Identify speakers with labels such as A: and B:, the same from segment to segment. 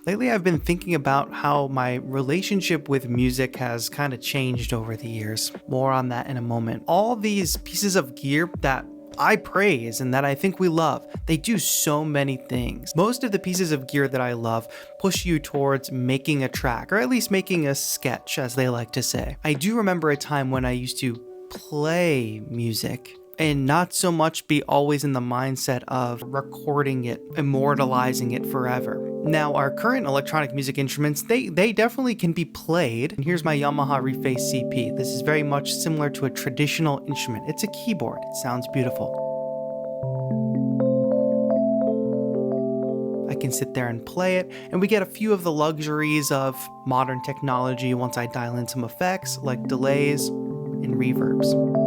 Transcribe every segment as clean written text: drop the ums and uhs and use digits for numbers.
A: Lately, I've been thinking about how my relationship with music has kind of changed over the years. More on that in a moment. All these pieces of gear that I praise and that I think we love, they do so many things. Most of the pieces of gear that I love push you towards making a track, or at least making a sketch, as they like to say. I do remember a time when I used to play music and not so much be always in the mindset of recording it, immortalizing it forever. Now, our current electronic music instruments, they definitely can be played. And here's my Yamaha Reface CP. This is very much similar to a traditional instrument. It's a keyboard. It sounds beautiful. I can sit there and play it, and we get a few of the luxuries of modern technology once I dial in some effects like delays and reverbs.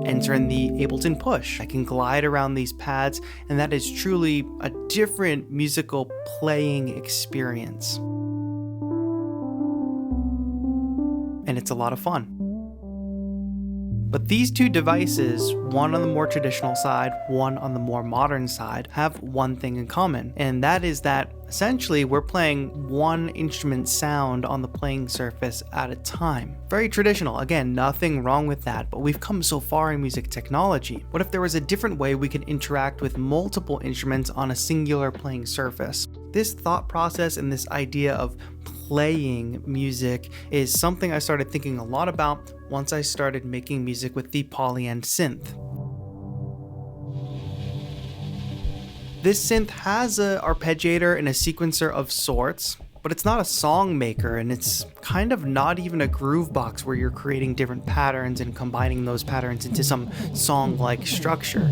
A: Enter in the Ableton Push. I can glide around these pads, and that is truly a different musical playing experience. And it's a lot of fun. But these two devices, one on the more traditional side, one on the more modern side, have one thing in common, and that is that essentially we're playing one instrument sound on the playing surface at a time. Very traditional, again, nothing wrong with that, but we've come so far in music technology. What if there was a different way we could interact with multiple instruments on a singular playing surface? This thought process and this idea of playing music is something I started thinking a lot about once I started making music with the Polyend Synth. This synth has an arpeggiator and a sequencer of sorts, but it's not a song maker, and it's kind of not even a groove box where you're creating different patterns and combining those patterns into some song-like structure.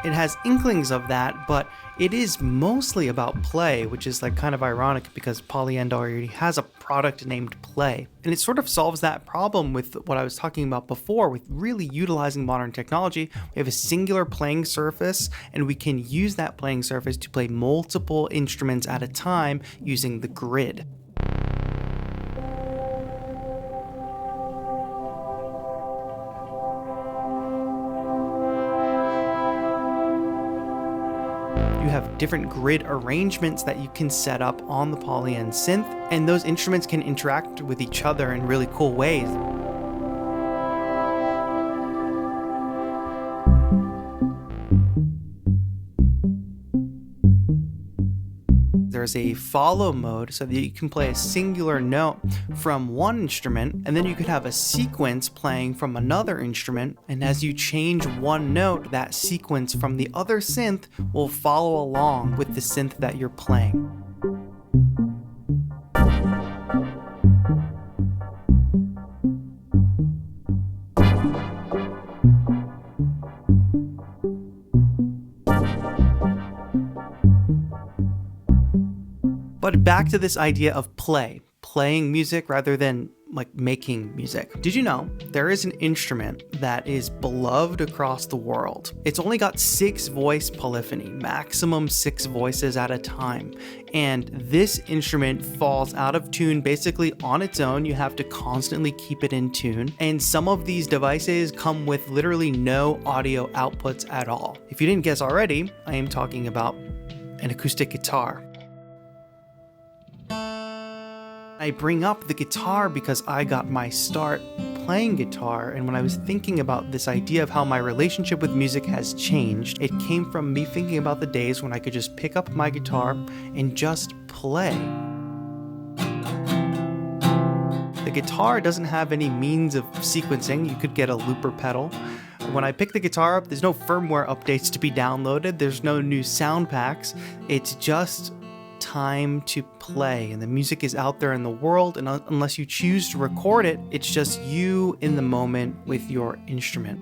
A: It has inklings of that, but it is mostly about play, which is like kind of ironic because Polyend already has a product named Play. And it sort of solves that problem with what I was talking about before with really utilizing modern technology. We have a singular playing surface, and we can use that playing surface to play multiple instruments at a time using the grid. You have different grid arrangements that you can set up on the Polyend Synth, and those instruments can interact with each other in really cool ways. There's a follow mode so that you can play a singular note from one instrument, and then you could have a sequence playing from another instrument, and as you change one note, that sequence from the other synth will follow along with the synth that you're playing. But back to this idea of playing music rather than like making music. Did you know there is an instrument that is beloved across the world? It's only got 6 voice polyphony, maximum 6 voices at a time. And this instrument falls out of tune basically on its own. You have to constantly keep it in tune. And some of these devices come with literally no audio outputs at all. If you didn't guess already, I am talking about an acoustic guitar. I bring up the guitar because I got my start playing guitar, and when I was thinking about this idea of how my relationship with music has changed, it came from me thinking about the days when I could just pick up my guitar and just play. The guitar doesn't have any means of sequencing. You could get a looper pedal. When I pick the guitar up, there's no firmware updates to be downloaded. There's no new sound packs. It's just time to play, and the music is out there in the world, and unless you choose to record it, it's just you in the moment with your instrument.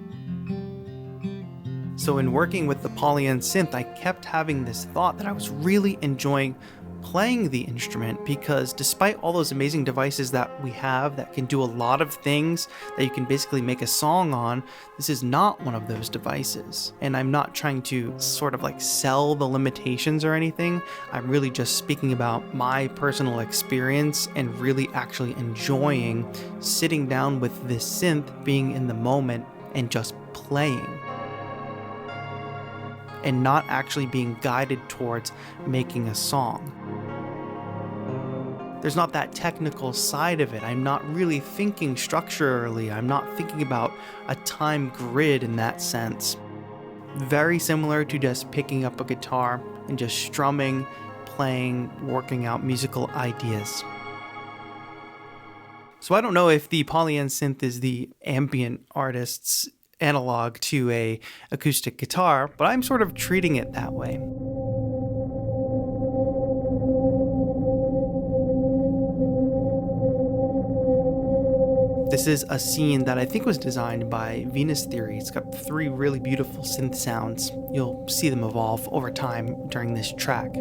A: So in working with the Polyend Synth, I kept having this thought that I was really enjoying playing the instrument, because despite all those amazing devices that we have that can do a lot of things that you can basically make a song on, this is not one of those devices. And I'm not trying to sort of like sell the limitations or anything. I'm really just speaking about my personal experience and really actually enjoying sitting down with this synth, being in the moment and just playing. and not actually being guided towards making a song. There's not that technical side of it. I'm not really thinking structurally. I'm not thinking about a time grid in that sense. Very similar to just picking up a guitar and just strumming, playing, working out musical ideas. So I don't know if the Polyend Synth is the ambient artist's analog to a acoustic guitar, but I'm sort of treating it that way. This is a scene that I think was designed by Venus Theory. It's got 3 really beautiful synth sounds. You'll see them evolve over time during this track.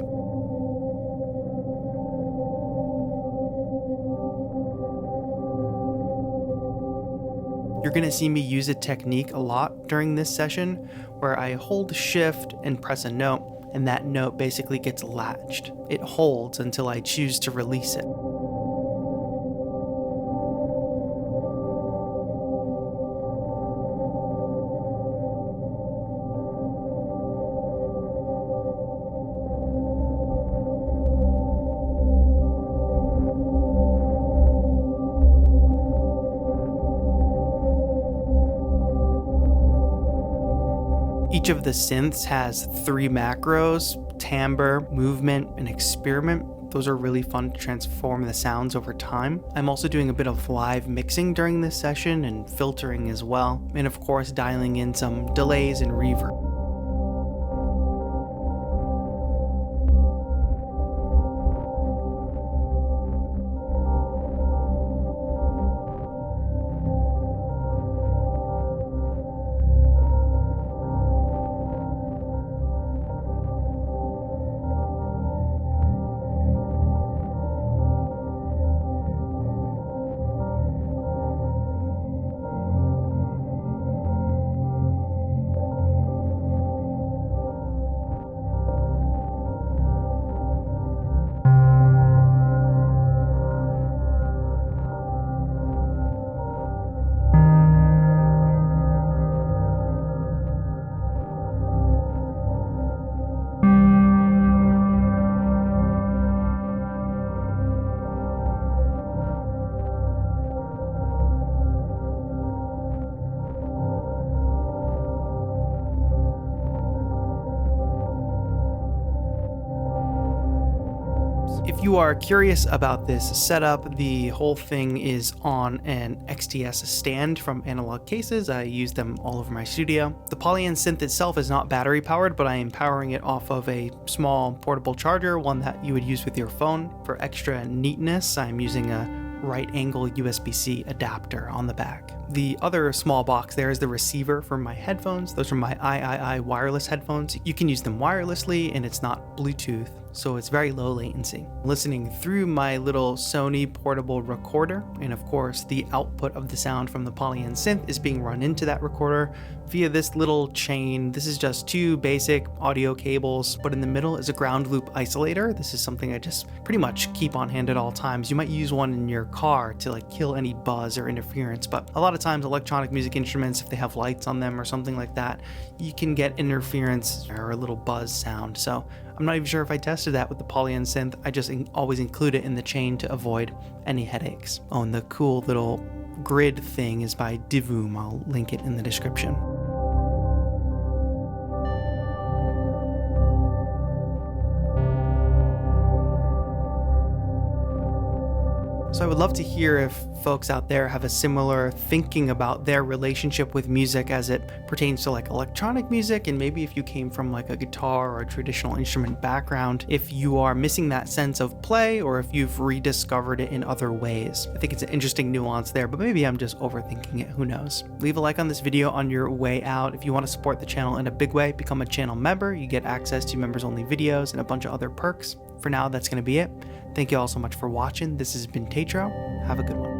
A: You're going to see me use a technique a lot during this session where I hold shift and press a note, and that note basically gets latched. It holds until I choose to release it. Each of the synths has 3 macros: timbre, movement, and experiment. Those are really fun to transform the sounds over time. I'm also doing a bit of live mixing during this session and filtering as well, and of course dialing in some delays and reverb. If you are curious about this setup, the whole thing is on an XTS stand from Analog Cases. I use them all over my studio. The Polyend Synth itself is not battery powered, but I am powering it off of a small portable charger, one that you would use with your phone. For extra neatness, I'm using a right angle USB-C adapter on the back. The other small box there is the receiver for my headphones. Those are my III wireless headphones. You can use them wirelessly and it's not Bluetooth, so it's very low latency. Listening through my little Sony portable recorder, and of course the output of the sound from the Polyend Synth is being run into that recorder via this little chain. This is just 2 basic audio cables, but in the middle is a ground loop isolator. This is something I just pretty much keep on hand at all times. You might use one in your car to like kill any buzz or interference, but a lot of times electronic music instruments, if they have lights on them or something like that, you can get interference or a little buzz sound. So I'm not even sure if I tested that with the Polyend Synth. I just always include it in the chain to avoid any headaches. Oh, and the cool little grid thing is by Divoom. I'll link it in the description. So I would love to hear if folks out there have a similar thinking about their relationship with music as it pertains to like electronic music, and maybe if you came from like a guitar or a traditional instrument background, if you are missing that sense of play or if you've rediscovered it in other ways. I think it's an interesting nuance there, but maybe I'm just overthinking it, who knows. Leave a like on this video on your way out. If you want to support the channel in a big way, become a channel member. You get access to members only videos and a bunch of other perks. For now, that's going to be it. Thank you all so much for watching. This has been TAETRO. Have a good one.